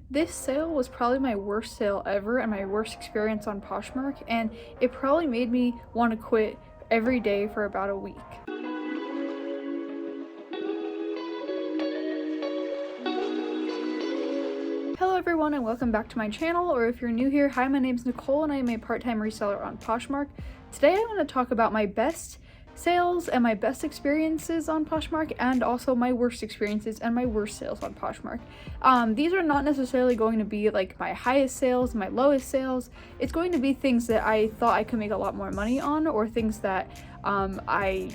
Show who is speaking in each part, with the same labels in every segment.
Speaker 1: This sale was probably my worst sale ever and my worst experience on Poshmark, and it probably made me want to quit every day for about a week. Hello everyone and welcome back to my channel, or if you're new here, hi, my name's Nicole and I am a part-time reseller on Poshmark. Today I want to talk about my best sales and my best experiences on Poshmark, and also my worst experiences and my worst sales on Poshmark. These are not necessarily going to be like my highest sales, my lowest sales. It's going to be things that I thought I could make a lot more money on, or things that I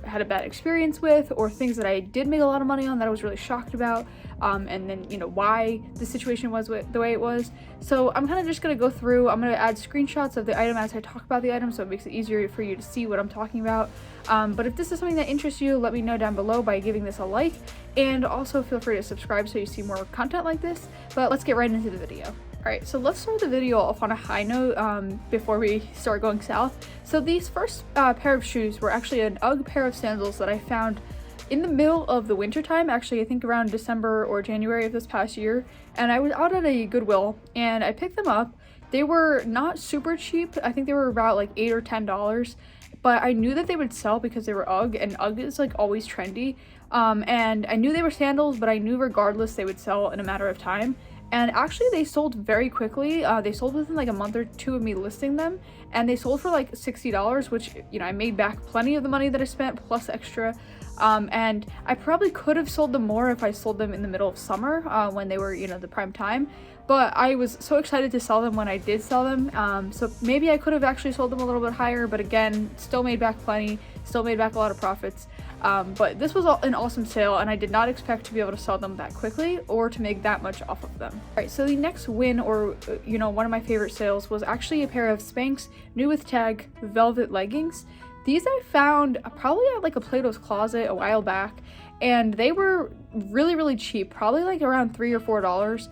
Speaker 1: had a bad experience with, or things that I did make a lot of money on that I was really shocked about, and then why the situation was the way it was. So I'm kind of just going to go through, I'm going to add screenshots of the item as I talk about the item, so it makes it easier for you to see what I'm talking about. But if this is something that interests you, let me know down below by giving this a like, and also feel free to subscribe so you see more content like this. But let's get right into the video. Alright, so let's start the video off on a high note before we start going south. So these first pair of shoes were actually an UGG pair of sandals that I found in the middle of the winter time, actually I think around December or January of this past year, and I was out at a Goodwill and I picked them up. They were not super cheap. I think they were about like $8 or $10, but I knew that they would sell because they were UGG, and UGG is like always trendy. And I knew they were sandals, but I knew regardless they would sell in a matter of time. And actually they sold very quickly. They sold within like a month or two of me listing them, and they sold for like $60, which I made back plenty of the money that I spent plus extra. And I probably could have sold them more if I sold them in the middle of summer when they were the prime time, but I was so excited to sell them when I did sell them. So maybe I could have actually sold them a little bit higher, but again, still made back plenty, still made back a lot of profits. But this was an awesome sale, and I did not expect to be able to sell them that quickly or to make that much off of them. Alright, so the next win, or one of my favorite sales, was actually a pair of Spanx new with tag velvet leggings. These I found probably at like a Plato's Closet a while back, and they were really cheap, probably like around $3 or $4.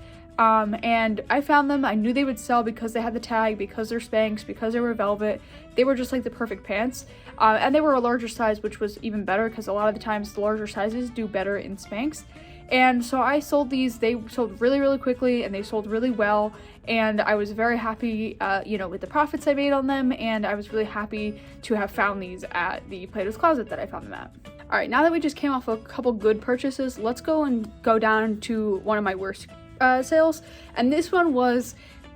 Speaker 1: And I found them. I knew they would sell because they had the tag, because they're Spanx, because they were velvet. They were just like the perfect pants, and they were a larger size, which was even better because a lot of the times the larger sizes do better in Spanx. And so I sold these. They sold really quickly, and they sold really well, and I was very happy with the profits I made on them, and I was really happy to have found these at the Plato's Closet that I found them at. Alright, now that we just came off a couple good purchases, let's go down to one of my worst sales, and this one was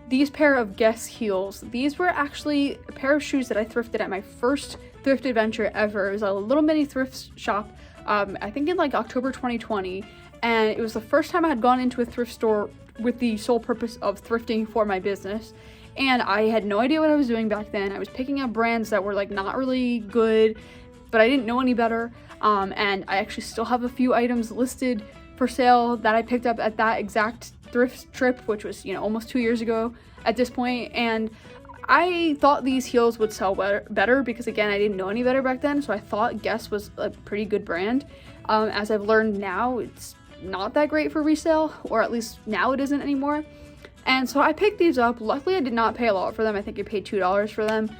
Speaker 1: these pair of Guess heels. These were actually a pair of shoes that I thrifted at my first thrift adventure ever. It was a little mini thrift shop, I think in like October 2020, and it was the first time I had gone into a thrift store with the sole purpose of thrifting for my business, and I had no idea what I was doing back then. I was picking up brands that were like not really good, but I didn't know any better, and I actually still have a few items listed for sale that I picked up at that exact thrift trip, which was almost 2 years ago at this point. And I thought these heels would sell better because again, I didn't know any better back then, so I thought Guess was a pretty good brand. As I've learned now, it's not that great for resale, or at least now it isn't anymore. And so I picked these up. Luckily I did not pay a lot for them. I think I paid $2 for them,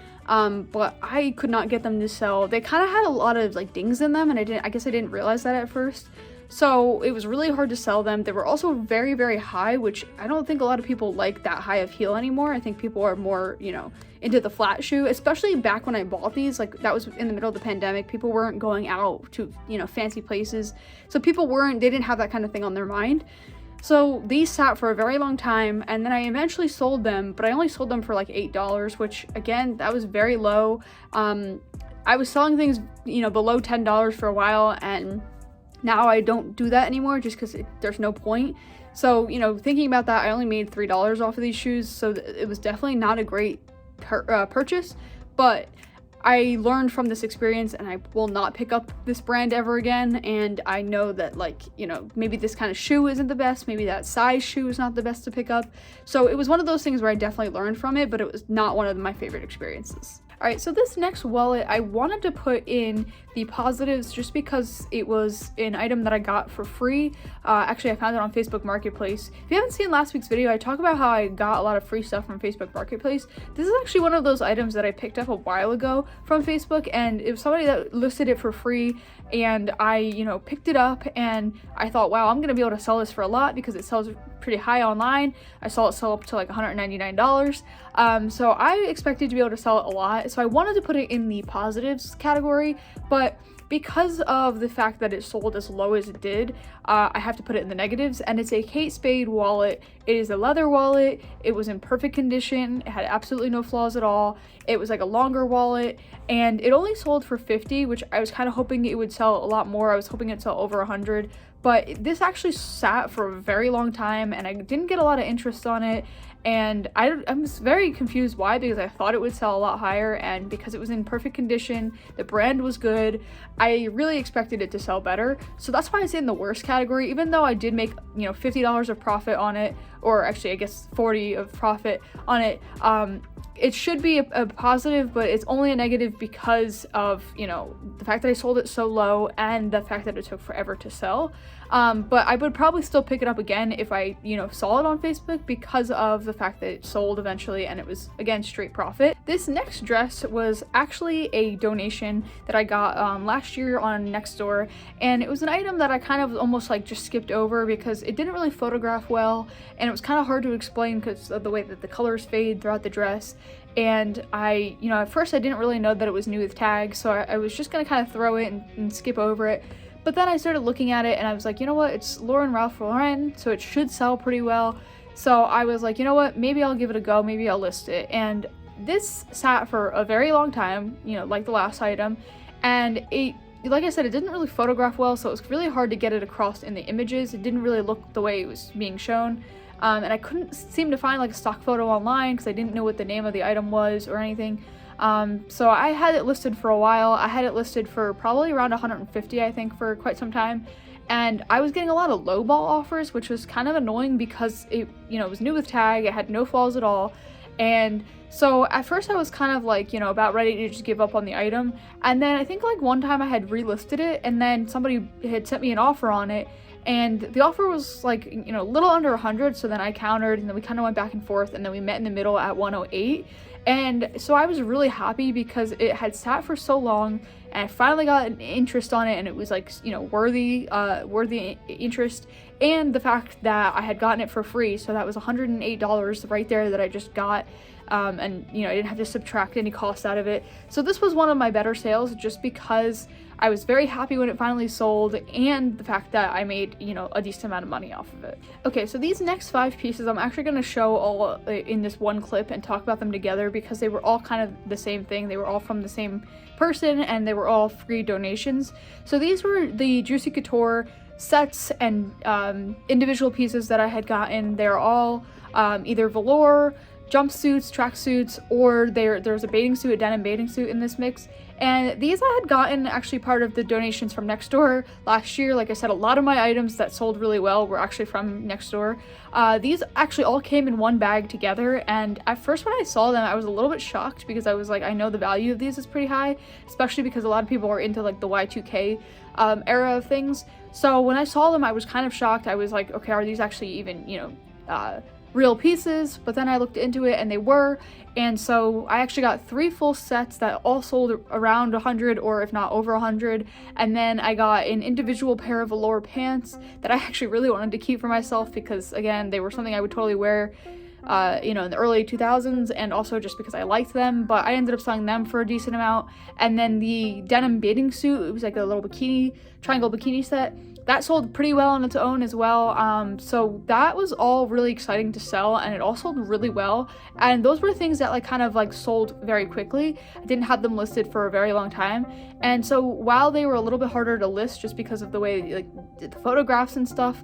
Speaker 1: but I could not get them to sell. They kind of had a lot of like dings in them, and I guess I didn't realize that at first. So it was really hard to sell them. They were also very high, which I don't think a lot of people like that high of heel anymore. I think people are more, into the flat shoe, especially back when I bought these. Like that was in the middle of the pandemic. People weren't going out to, fancy places. So they didn't have that kind of thing on their mind. So these sat for a very long time, and then I eventually sold them, but I only sold them for like $8, which again, that was very low. I was selling things, below $10 for a while, and now I don't do that anymore just because there's no point. So, thinking about that, I only made $3 off of these shoes, so it was definitely not a great purchase, but I learned from this experience, and I will not pick up this brand ever again. And I know that maybe this kind of shoe isn't the best, maybe that size shoe is not the best to pick up. So it was one of those things where I definitely learned from it, but it was not one of my favorite experiences. Alright, so this next wallet, I wanted to put in the positives just because it was an item that I got for free. Actually, I found it on Facebook Marketplace. If you haven't seen last week's video, I talk about how I got a lot of free stuff from Facebook Marketplace. This is actually one of those items that I picked up a while ago from Facebook, and it was somebody that listed it for free, and I, you know, picked it up and I thought, wow, I'm gonna be able to sell this for a lot because it sells pretty high online. I saw it sell up to like $199. So I expected to be able to sell it a lot. So I wanted to put it in the positives category, but because of the fact that it sold as low as it did, I have to put it in the negatives. And it's a Kate Spade wallet. It is a leather wallet. It was in perfect condition. It had absolutely no flaws at all. It was like a longer wallet, and it only sold for $50, which I was kind of hoping it would sell a lot more. I was hoping it'd sell over $100, but this actually sat for a very long time and I didn't get a lot of interest on it. And I'm very confused why, because I thought it would sell a lot higher, and because it was in perfect condition, the brand was good, I really expected it to sell better. So that's why it's in the worst category, even though I did make, you know, $50 of profit on it, or actually I guess 40 of profit on it. It should be a positive, but it's only a negative because of, you know, the fact that I sold it so low and the fact that it took forever to sell. But I would probably still pick it up again if I, you know, saw it on Facebook, because of the fact that it sold eventually and it was, again, straight profit. This next dress was actually a donation that I got last year on Nextdoor, and it was an item that I kind of almost like just skipped over because it didn't really photograph well, and it was kind of hard to explain because of the way that the colors fade throughout the dress. And I, you know, at first I didn't really know that it was new with tags, so I was just gonna kind of throw it and skip over it. But then I started looking at it and I was like, you know what, it's Lauren Ralph Lauren, so it should sell pretty well. So I was like, you know what, maybe I'll give it a go, maybe I'll list it. And this sat for a very long time, you know, like the last item, and it, like I said, it didn't really photograph well, so it was really hard to get it across in the images. It didn't really look the way it was being shown. And I couldn't seem to find like a stock photo online because I didn't know what the name of the item was or anything. So I had it listed for a while. I had it listed for probably around 150, I think, for quite some time. And I was getting a lot of lowball offers, which was kind of annoying because it, you know, it was new with tag, it had no flaws at all. And so at first I was kind of like, you know, about ready to just give up on the item. And then I think like one time I had relisted it, and then somebody had sent me an offer on it. And the offer was like, you know, a little under 100, so then I countered, and then we kind of went back and forth, and then we met in the middle at 108. And so I was really happy because it had sat for so long, and I finally got an interest on it, and it was like, you know, worthy interest, and the fact that I had gotten it for free, so that was $108 right there that I just got. And you know, I didn't have to subtract any cost out of it. So this was one of my better sales, just because I was very happy when it finally sold, and the fact that I made, you know, a decent amount of money off of it. Okay, so these next 5 pieces I'm actually going to show all in this one clip and talk about them together because they were all kind of the same thing. They were all from the same person, and they were all free donations. So these were the Juicy Couture sets and individual pieces that I had gotten. They're all either velour, jumpsuits, tracksuits, or there's a bathing suit, a denim bathing suit in this mix. And these I had gotten actually part of the donations from Nextdoor last year. Like I said, a lot of my items that sold really well were actually from Nextdoor. These actually all came in one bag together, and at first when I saw them I was a little bit shocked because I was like, I know the value of these is pretty high, especially because a lot of people are into like the Y2K era of things. So when I saw them I was kind of shocked. I was like, okay, are these actually even, you know, real pieces? But then I looked into it and they were, and so I actually got 3 full sets that all sold around 100, or if not over 100. And then I got an individual pair of velour pants that I actually really wanted to keep for myself because, again, they were something I would totally wear you know, in the early 2000s, and also just because I liked them. But I ended up selling them for a decent amount. And then the denim bathing suit, it was like a little bikini, triangle bikini set, that sold pretty well on its own as well. So that was all really exciting to sell, and it all sold really well. And those were things that like kind of like sold very quickly. I didn't have them listed for a very long time, and so while they were a little bit harder to list just because of the way like the photographs and stuff,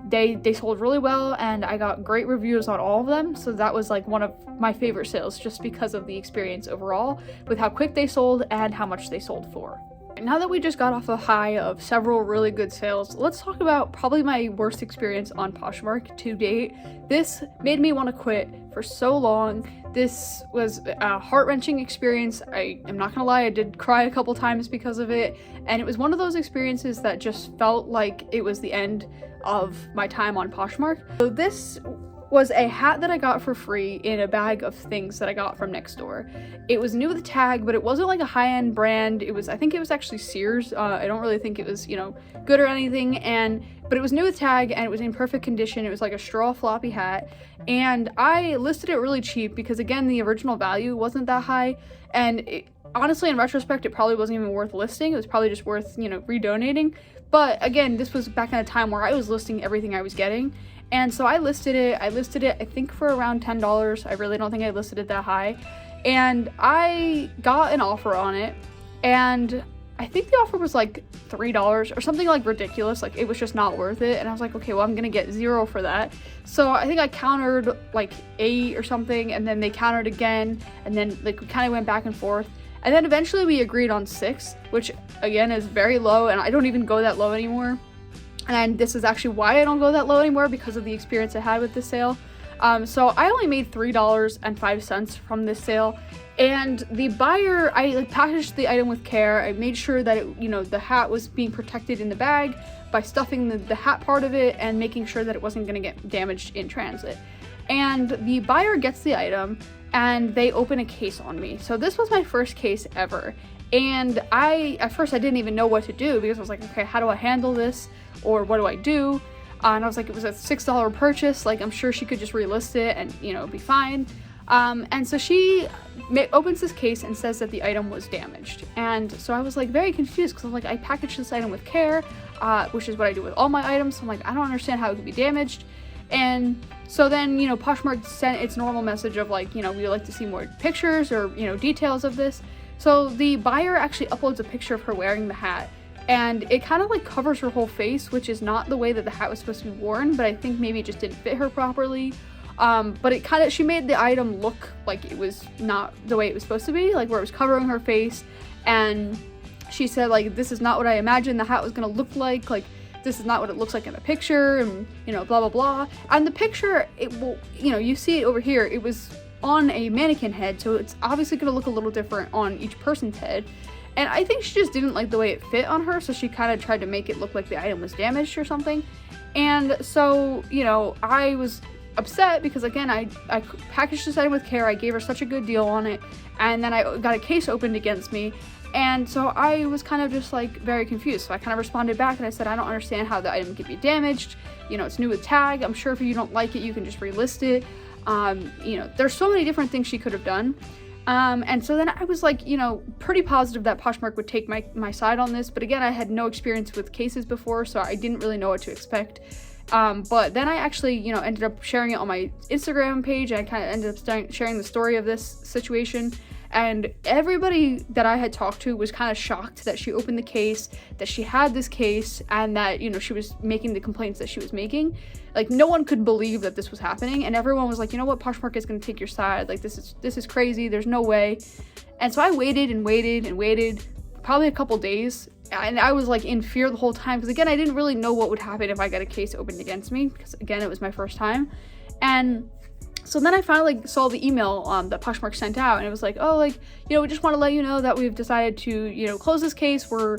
Speaker 1: they sold really well, and I got great reviews on all of them. So that was like one of my favorite sales just because of the experience overall with how quick they sold and how much they sold for. Now that we just got off a high of several really good sales, let's talk about probably my worst experience on Poshmark to date. This made me want to quit for so long. This was a heart-wrenching experience. I am not gonna lie, I did cry a couple times because of it, and it was one of those experiences that just felt like it was the end of my time on Poshmark. So this was a hat that I got for free in a bag of things that I got from next door. It was new with tag, but it wasn't like a high-end brand. I think it was actually Sears. I don't really think it was, good or anything, but it was new with tag and it was in perfect condition. It was like a straw floppy hat, and I listed it really cheap because, again, the original value wasn't that high, and honestly, in retrospect, it probably wasn't even worth listing. It was probably just worth, redonating. But again, this was back in a time where I was listing everything I was getting. And so I listed it, I think for around $10. I really don't think I listed it that high. And I got an offer on it, and I think the offer was like $3 or something like ridiculous. Like, it was just not worth it. And I was like, okay, well, I'm gonna get 0 for that. So I think I countered like 8 or something, and then they countered again, and then like we kind of went back and forth. And then eventually we agreed on 6, which again is very low, and I don't even go that low anymore. And this is actually why I don't go that low anymore, because of the experience I had with this sale. So I only made $3.05 from this sale, and the buyer, I packaged the item with care. I made sure that it, the hat was being protected in the bag by stuffing the hat part of it and making sure that it wasn't going to get damaged in transit. And the buyer gets the item, and they open a case on me. So this was my first case ever, and at first I didn't even know what to do, because I was like, okay, how do I handle this, or what do I do? And I was like, it was a $6 purchase, like I'm sure she could just relist it and be fine. And so she opens this case and says that the item was damaged, and so I was like very confused, because I'm like, I packaged this item with care, which is what I do with all my items. So I'm like, I don't understand how it could be damaged. And so then, Poshmark sent its normal message of like, we would like to see more pictures or, details of this. So the buyer actually uploads a picture of her wearing the hat, and it kind of like covers her whole face, which is not the way that the hat was supposed to be worn, but I think maybe it just didn't fit her properly. But she made the item look like it was not the way it was supposed to be, like where it was covering her face. And she said, like, this is not what I imagined the hat was gonna look like this is not what it looks like in the picture, and blah blah blah. And the picture, you see it over here, it was on a mannequin head, so it's obviously going to look a little different on each person's head. And I think she just didn't like the way it fit on her, so she kind of tried to make it look like the item was damaged or something. And so, I was upset because, again, I packaged this item with care, I gave her such a good deal on it, and then I got a case opened against me. And so I was kind of just like very confused. So I kind of responded back and I said, I don't understand how the item could be damaged. It's new with tag. I'm sure if you don't like it, you can just relist it. There's so many different things she could have done. And so then I was like, pretty positive that Poshmark would take my side on this. But again, I had no experience with cases before, so I didn't really know what to expect. But then I actually, ended up sharing it on my Instagram page, and I kind of ended up sharing the story of this situation. And everybody that I had talked to was kind of shocked that she opened the case, that she had this case, and that, she was making the complaints that she was making. Like, no one could believe that this was happening, and everyone was like, you know what, Poshmark is going to take your side. Like, this is crazy. There's no way. And so I waited and waited and waited, probably a couple days, and I was like in fear the whole time, because again, I didn't really know what would happen if I got a case opened against me, because again, it was my first time. And so then I finally saw the email that Poshmark sent out, and it was like, oh, like, we just want to let you know that we've decided to, close this case. We're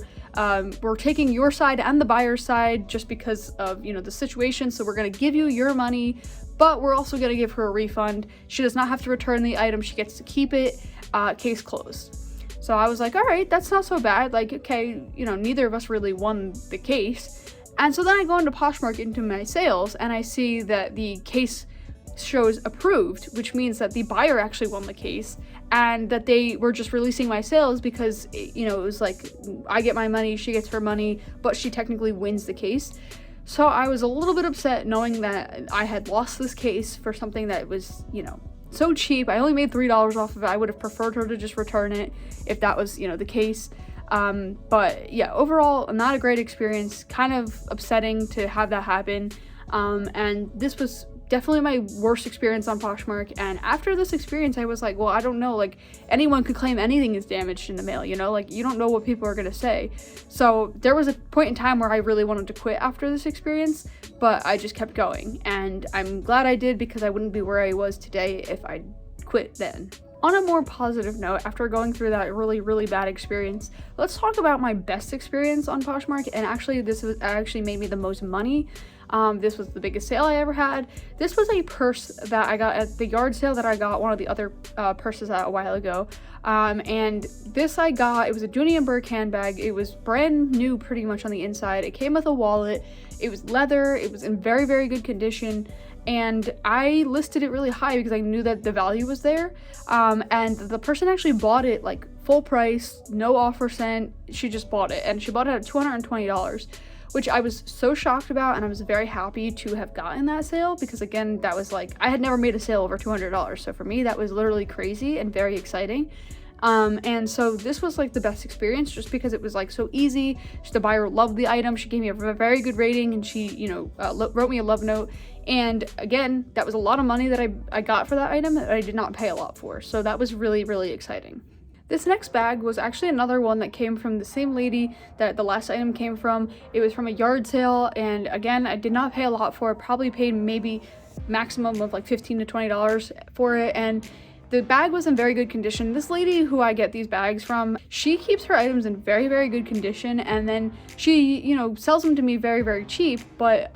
Speaker 1: taking your side and the buyer's side just because of, the situation. So we're going to give you your money, but we're also going to give her a refund. She does not have to return the item. She gets to keep it. Case closed. So I was like, all right, that's not so bad. Like, okay, neither of us really won the case. And so then I go into Poshmark into my sales, and I see that the case shows approved, which means that the buyer actually won the case, and that they were just releasing my sales because it was like, I get my money, she gets her money, but she technically wins the case. So I was a little bit upset knowing that I had lost this case for something that was, so cheap. I only made $3 off of it. I would have preferred her to just return it if that was, the case. But yeah, overall, not a great experience, kind of upsetting to have that happen. And this was definitely my worst experience on Poshmark. And after this experience, I was like, well, I don't know, like, anyone could claim anything is damaged in the mail, like, you don't know what people are gonna say. So there was a point in time where I really wanted to quit after this experience, but I just kept going, and I'm glad I did, because I wouldn't be where I was today if I quit then. On a more positive note, after going through that really, really bad experience, let's talk about my best experience on Poshmark. And actually, this actually made me the most money. This was the biggest sale I ever had. This was a purse that I got at the yard sale that I got one of the other purses at a while ago. And this I got, it was a Dooney & Bourke handbag. It was brand new pretty much on the inside. It came with a wallet. It was leather. It was in very, very good condition. And I listed it really high because I knew that the value was there. And the person actually bought it like full price, no offer sent. She just bought it, and she bought it at $220, which I was so shocked about, and I was very happy to have gotten that sale because, again, that was like, I had never made a sale over $200. So for me, that was literally crazy and very exciting. And so this was like the best experience just because it was like so easy. The buyer loved the item. She gave me a very good rating, and she, you know, wrote me a love note. And again, that was a lot of money that I got for that item that I did not pay a lot for. So that was really, really exciting. This next bag was actually another one that came from the same lady that the last item came from. It was from a yard sale, and again, I did not pay a lot for it. Probably paid maybe maximum of like $15 to $20 for it, and the bag was in very good condition. This lady who I get these bags from, she keeps her items in very, very good condition, and then she, you know, sells them to me very, very cheap, but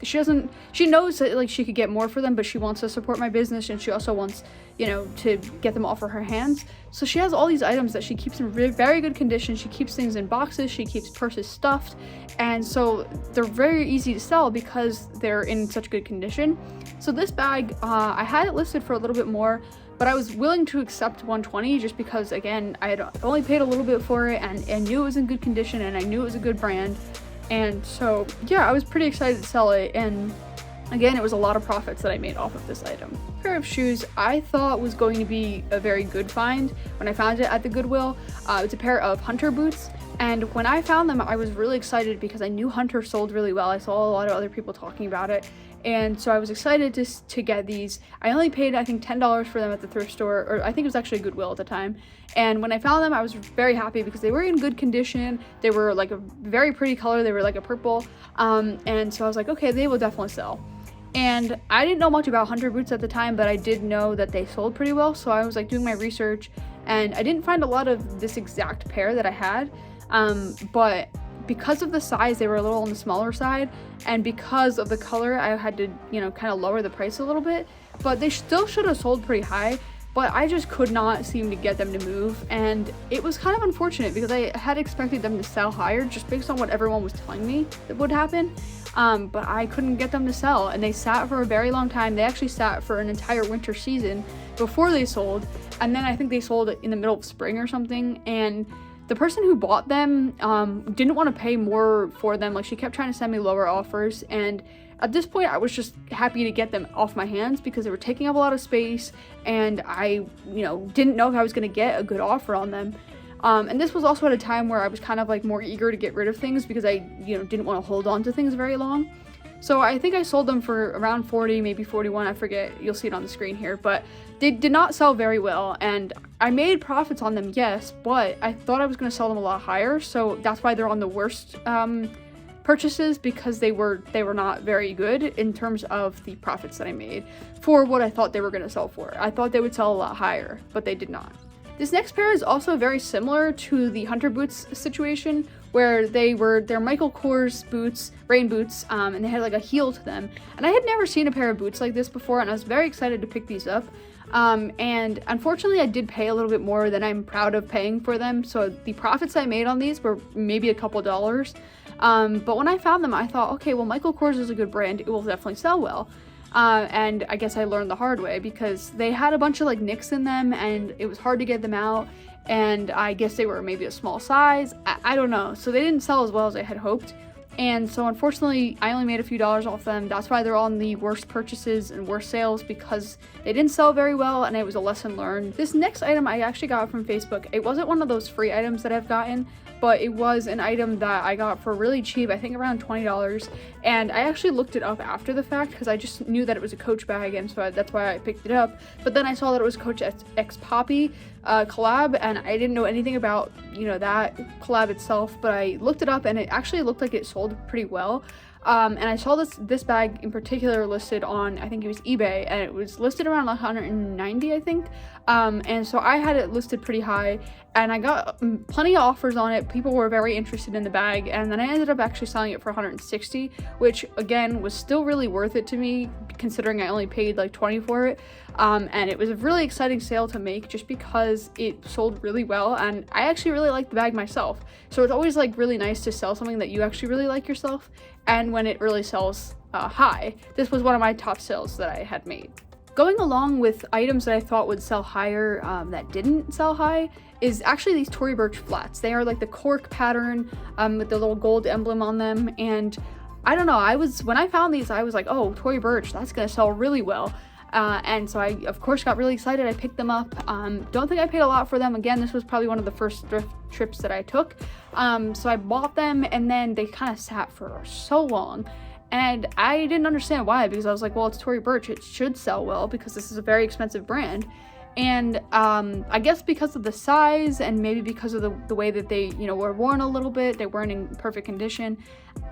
Speaker 1: she knows that like she could get more for them, but she wants to support my business, and she also wants, you know, to get them off of her hands. So she has all these items that she keeps in very good condition. She keeps things in boxes, she keeps purses stuffed, and so they're very easy to sell because they're in such good condition. So this bag, I had it listed for a little bit more, but I was willing to accept $120 just because, again, I had only paid a little bit for it, and knew it was in good condition, and I knew it was a good brand. And so, yeah, I was pretty excited to sell it, and again, it was a lot of profits that I made off of this item. Pair of shoes I thought was going to be a very good find when I found it at the Goodwill. It's a pair of Hunter boots, and when I found them, I was really excited because I knew Hunter sold really well. I saw a lot of other people talking about it, and so I was excited to get these. I only paid, I think, $10 for them at the thrift store, or I think it was actually Goodwill at the time. And when I found them, I was very happy because they were in good condition. They were like a very pretty color. They were like a purple. And so I was like, okay, they will definitely sell. And I didn't know much about Hunter boots at the time, but I did know that they sold pretty well. So I was like doing my research, and I didn't find a lot of this exact pair that I had. But because of the size, they were a little on the smaller side, and because of the color, I had to, you know, kind of lower the price a little bit, but they still should have sold pretty high, but I just could not seem to get them to move, and it was kind of unfortunate because I had expected them to sell higher just based on what everyone was telling me that would happen, but I couldn't get them to sell, and they sat for a very long time. They actually sat for an entire winter season before they sold, and then I think they sold in the middle of spring or something, and the person who bought them didn't want to pay more for them. Like, she kept trying to send me lower offers, and at this point I was just happy to get them off my hands because they were taking up a lot of space, and I, you know, didn't know if I was going to get a good offer on them. And this was also at a time where I was kind of like more eager to get rid of things because I, you know, didn't want to hold on to things very long. So I think I sold them for around 40, maybe 41, I forget, you'll see it on the screen here, but they did not sell very well, and I made profits on them, yes, but I thought I was going to sell them a lot higher, so that's why they're on the worst purchases, because they were not very good in terms of the profits that I made for what I thought they were going to sell for. I thought they would sell a lot higher, but they did not. This next pair is also very similar to the Hunter boots situation, where they're Michael Kors boots, rain boots, and they had like a heel to them. And I had never seen a pair of boots like this before, and I was very excited to pick these up. And unfortunately, I did pay a little bit more than I'm proud of paying for them. So the profits I made on these were maybe a couple dollars. But when I found them, I thought, okay, well, Michael Kors is a good brand. It will definitely sell well. And I guess I learned the hard way because they had a bunch of like nicks in them, and it was hard to get them out. And I guess they were maybe a small size. I don't know. So they didn't sell as well as I had hoped. And so unfortunately, I only made a few dollars off them. That's why they're on the worst purchases and worst sales, because they didn't sell very well, and it was a lesson learned. This next item I actually got from Facebook. It wasn't one of those free items that I've gotten, but it was an item that I got for really cheap, I think around $20. And I actually looked it up after the fact because I just knew that it was a Coach bag, and so that's why I picked it up. But then I saw that it was Coach X Poppy collab, and I didn't know anything about, you know, that collab itself, but I looked it up, and it actually looked like it sold pretty well. And I saw this bag in particular listed on, I think it was eBay, and it was listed around 190, I think. And so I had it listed pretty high, and I got plenty of offers on it. People were very interested in the bag, and then I ended up actually selling it for 160, which again was still really worth it to me, considering I only paid like 20 for it. And it was a really exciting sale to make just because it sold really well, and I actually really like the bag myself. So it's always like really nice to sell something that you actually really like yourself, and when it really sells high. This was one of my top sales that I had made. Going along with items that I thought would sell higher that didn't sell high is actually these Tory Burch flats. They are like the cork pattern with the little gold emblem on them, and I don't know, when I found these, I was like, oh, Tory Burch, that's gonna sell really well. And so I, of course, got really excited. I picked them up. Don't think I paid a lot for them. Again, this was probably one of the first thrift trips that I took. So I bought them, and then they kind of sat for so long. And I didn't understand why, because I was like, well, it's Tory Burch. It should sell well because this is a very expensive brand. And I guess because of the size, and maybe because of the way that they, were worn a little bit, they weren't in perfect condition.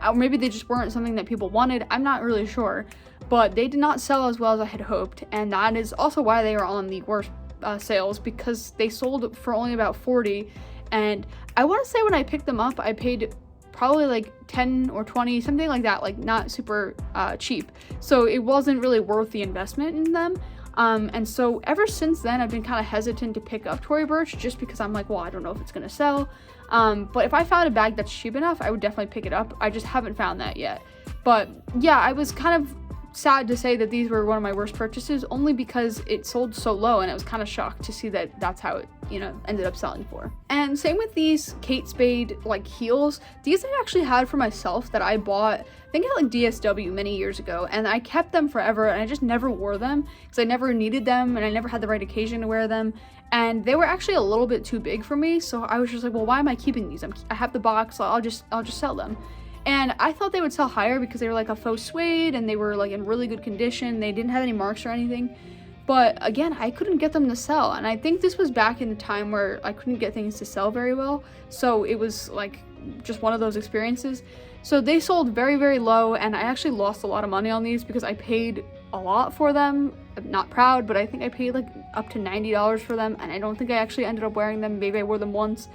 Speaker 1: Or maybe they just weren't something that people wanted. I'm not really sure. But they did not sell as well as I had hoped, and that is also why they are on the worst sales, because they sold for only about 40. And I want to say when I picked them up, I paid probably like 10 or 20, something like that, like not super cheap. So it wasn't really worth the investment in them. And so ever since then, I've been kind of hesitant to pick up Tory Burch, just because I'm like, well, I don't know if it's gonna sell. But if I found a bag that's cheap enough, I would definitely pick it up. I just haven't found that yet. But yeah, I was kind of sad to say that these were one of my worst purchases, only because it sold so low, and I was kind of shocked to see that that's how it ended up selling for. And same with these Kate Spade like heels. These I actually had for myself, that I bought, I think at like DSW many years ago, and I kept them forever, and I just never wore them because I never needed them, and I never had the right occasion to wear them, and they were actually a little bit too big for me. So I was just like, well, why am I keeping these? I have the box, so I'll just sell them. And I thought they would sell higher because they were like a faux suede, and they were like in really good condition. They didn't have any marks or anything. But again, I couldn't get them to sell. And I think this was back in the time where I couldn't get things to sell very well. So it was like just one of those experiences. So they sold very, very low, and I actually lost a lot of money on these because I paid a lot for them. I'm not proud, but I think I paid like up to $90 for them, and I don't think I actually ended up wearing them. Maybe I wore them once.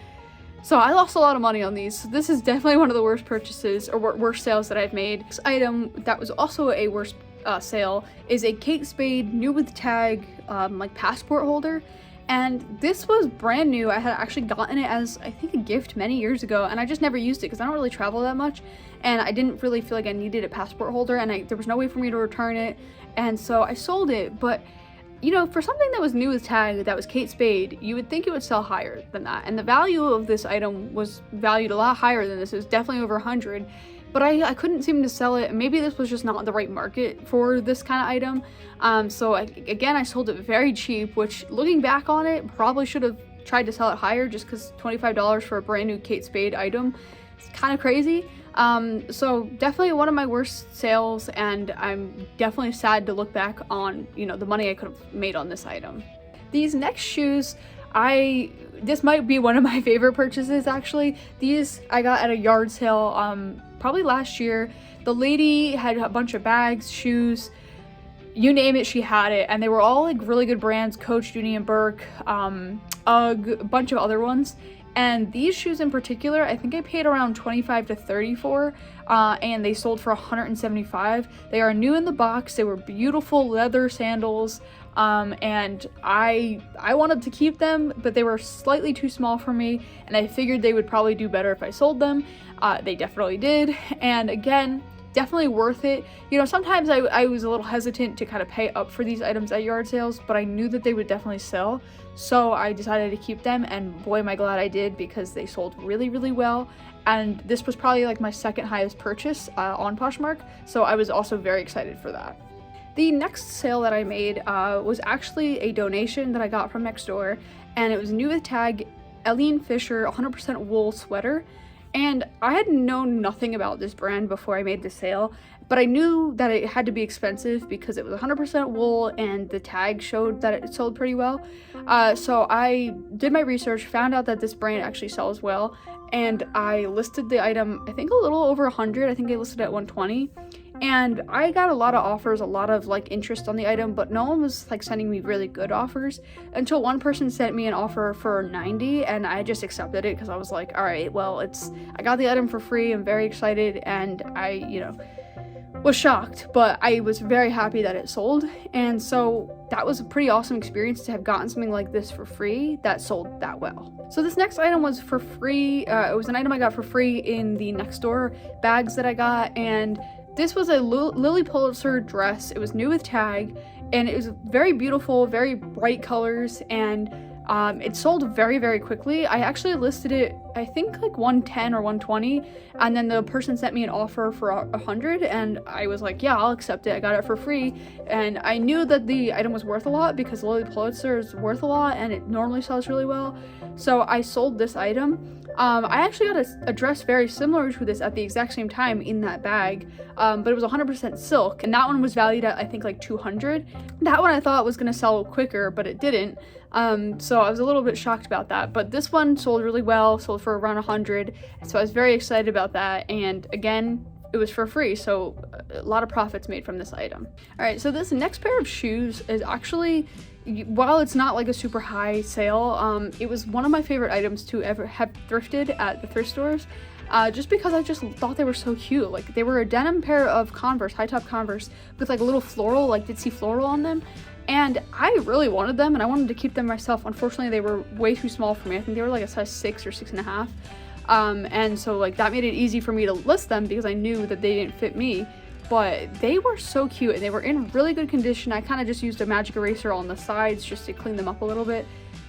Speaker 1: So I lost a lot of money on these. So this is definitely one of the worst purchases, or worst sales that I've made. This item that was also a worst sale is a Kate Spade new with tag like passport holder. And this was brand new. I had actually gotten it as, I think, a gift many years ago, and I just never used it because I don't really travel that much, and I didn't really feel like I needed a passport holder, and there was no way for me to return it, and so I sold it. But for something that was new with tag, that was Kate Spade, you would think it would sell higher than that. And the value of this item was valued a lot higher than this. It was definitely over 100, but I couldn't seem to sell it. Maybe this was just not the right market for this kind of item. So again, I sold it very cheap, which looking back on it, probably should have tried to sell it higher, just because $25 for a brand new Kate Spade item is kind of crazy. So definitely one of my worst sales, and I'm definitely sad to look back on, the money I could have made on this item. These next shoes, this might be one of my favorite purchases actually. These I got at a yard sale, probably last year. The lady had a bunch of bags, shoes, you name it, she had it, and they were all like really good brands, Coach, Dooney and Burke, UGG, a bunch of other ones. And these shoes in particular, I think I paid around $25 to $30 for, and they sold for $175. They are new in the box. They were beautiful leather sandals, and I wanted to keep them, but they were slightly too small for me, and I figured they would probably do better if I sold them. They definitely did, and again, definitely worth it. Sometimes I was a little hesitant to kind of pay up for these items at yard sales, but I knew that they would definitely sell. So I decided to keep them, and boy, am I glad I did, because they sold really, really well. And this was probably like my second highest purchase on Poshmark, so I was also very excited for that. The next sale that I made was actually a donation that I got from next door, and it was new with tag Eileen Fisher 100% wool sweater. And I had known nothing about this brand before I made the sale, but I knew that it had to be expensive because it was 100% wool and the tag showed that it sold pretty well. So I did my research, found out that this brand actually sells well, and I listed the item, I think a little over 100. I think I listed it at 120. And I got a lot of offers, a lot of like interest on the item, but no one was like sending me really good offers until one person sent me an offer for 90, and I just accepted it because I was like, all right, well, I got the item for free. I'm very excited, and I, was shocked, but I was very happy that it sold. And so that was a pretty awesome experience to have gotten something like this for free that sold that well. So this next item was for free. It was an item I got for free in the next door bags that I got, and this was a Lilly Pulitzer dress. It was new with tag, and it was very beautiful, very bright colors, and it sold very, very quickly. I actually listed it, I think like 110 or 120, and then the person sent me an offer for 100, and I was like, yeah, I'll accept it. I got it for free, and I knew that the item was worth a lot because Lilly Pulitzer is worth a lot, and it normally sells really well. So I sold this item. I actually got a dress very similar to this at the exact same time in that bag, but it was 100% silk, and that one was valued at, I think, like 200. That one I thought was going to sell quicker, but it didn't. So I was a little bit shocked about that, but this one sold really well, sold for around 100, so I was very excited about that, and again, it was for free, so a lot of profits made from this item. All right, so this next pair of shoes is actually, while it's not like a super high sale, it was one of my favorite items to ever have thrifted at the thrift stores, just because I just thought they were so cute. Like, they were a denim pair of Converse, high top Converse, with like a little floral, like ditzy floral on them, and I really wanted them, and I wanted to keep them myself. Unfortunately, they were way too small for me. I think they were like a size 6 or 6.5, and so like that made it easy for me to list them because I knew that they didn't fit me. But they were so cute, and they were in really good condition. I kind of just used a magic eraser on the sides just to clean them up a little bit.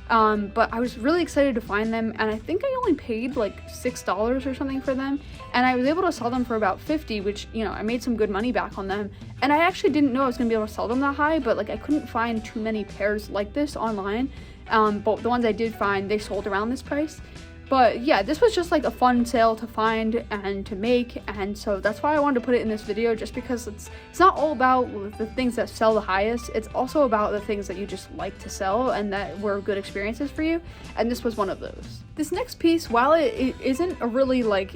Speaker 1: But I was really excited to find them, and I think I only paid like $6 or something for them, and I was able to sell them for about $50, which, I made some good money back on them. And I actually didn't know I was gonna be able to sell them that high, but like I couldn't find too many pairs like this online. But the ones I did find, they sold around this price. But yeah, this was just like a fun sale to find and to make, and so that's why I wanted to put it in this video, just because it's not all about the things that sell the highest. It's also about the things that you just like to sell and that were good experiences for you, and this was one of those. This next piece, while it isn't a really like,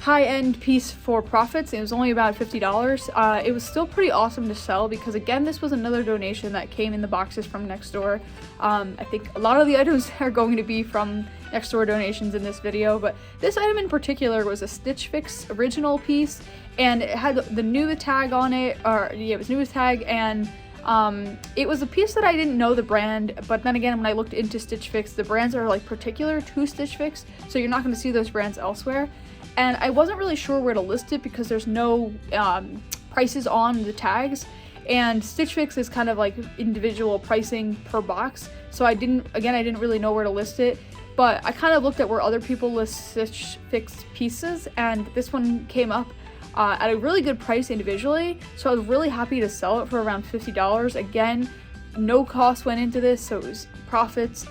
Speaker 1: high-end piece for profits, it was only about $50, it was still pretty awesome to sell because, again, this was another donation that came in the boxes from next door. I think a lot of the items are going to be from next door donations in this video, but this item in particular was a Stitch Fix original piece, and it had the new with tag on it, it was new with tag, and it was a piece that I didn't know the brand, but then again, when I looked into Stitch Fix, the brands are like particular to Stitch Fix, so you're not going to see those brands elsewhere. And I wasn't really sure where to list it because there's no prices on the tags, and Stitch Fix is kind of like individual pricing per box, so I didn't really know where to list it, but I kind of looked at where other people list Stitch Fix pieces, and this one came up at a really good price individually, so I was really happy to sell it for around $50. Again, no cost went into this, so it was profits.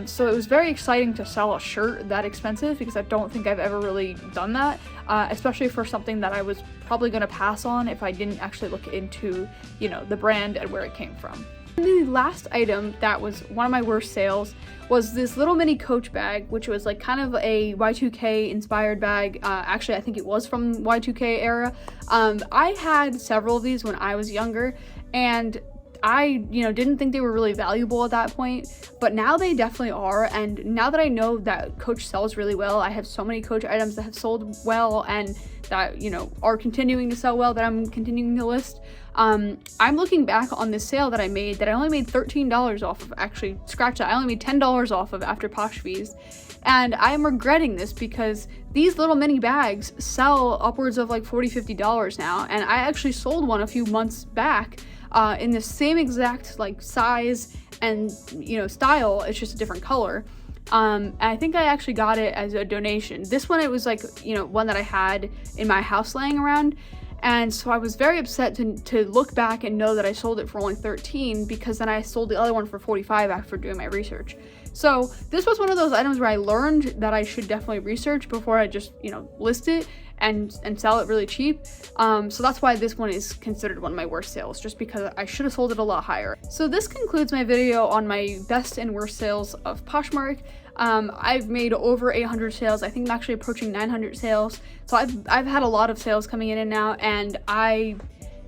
Speaker 1: So it was very exciting to sell a shirt that expensive because I don't think I've ever really done that, especially for something that I was probably going to pass on if I didn't actually look into, the brand and where it came from. And the last item that was one of my worst sales was this little mini Coach bag, which was like kind of a Y2K inspired bag. Actually, I think it was from Y2K era. I had several of these when I was younger, and I, didn't think they were really valuable at that point, but now they definitely are. And now that I know that Coach sells really well, I have so many Coach items that have sold well and that, are continuing to sell well that I'm continuing to list. I'm looking back on this sale that I made that I only made $13 off of. Actually, scratch that, I only made $10 off of after Posh fees. And I'm regretting this because these little mini bags sell upwards of like $40, $50 now. And I actually sold one a few months back in the same exact like size and style. It's just a different color. And I think I actually got it as a donation. This one, it was like one that I had in my house laying around, and so I was very upset to look back and know that I sold it for only 13, because then I sold the other one for 45 after doing my research. So this was one of those items where I learned that I should definitely research before I just list it. and sell it really cheap. So that's why this one is considered one of my worst sales, just because I should have sold it a lot higher. So this concludes my video on my best and worst sales of Poshmark. I've made over 800 sales. I think I'm actually approaching 900 sales. So I've had a lot of sales coming in and now, and I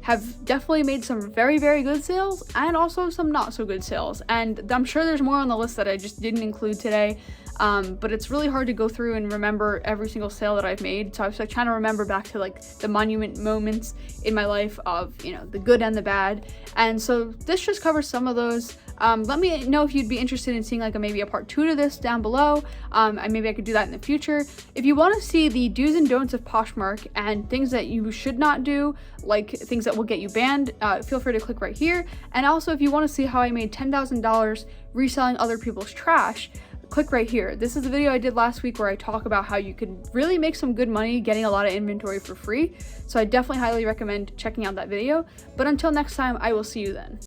Speaker 1: have definitely made some very, very good sales and also some not so good sales. And I'm sure there's more on the list that I just didn't include today. But it's really hard to go through and remember every single sale that I've made. So I was like trying to remember back to like the monument moments in my life of, you know, the good and the bad. And so this just covers some of those. Let me know if you'd be interested in seeing like maybe a part 2 to this down below. And maybe I could do that in the future. If you want to see the do's and don'ts of Poshmark and things that you should not do, like things that will get you banned, feel free to click right here. And also if you want to see how I made $10,000 reselling other people's trash, click right here. This is the video I did last week where I talk about how you could really make some good money getting a lot of inventory for free. So I definitely highly recommend checking out that video. But until next time, I will see you then.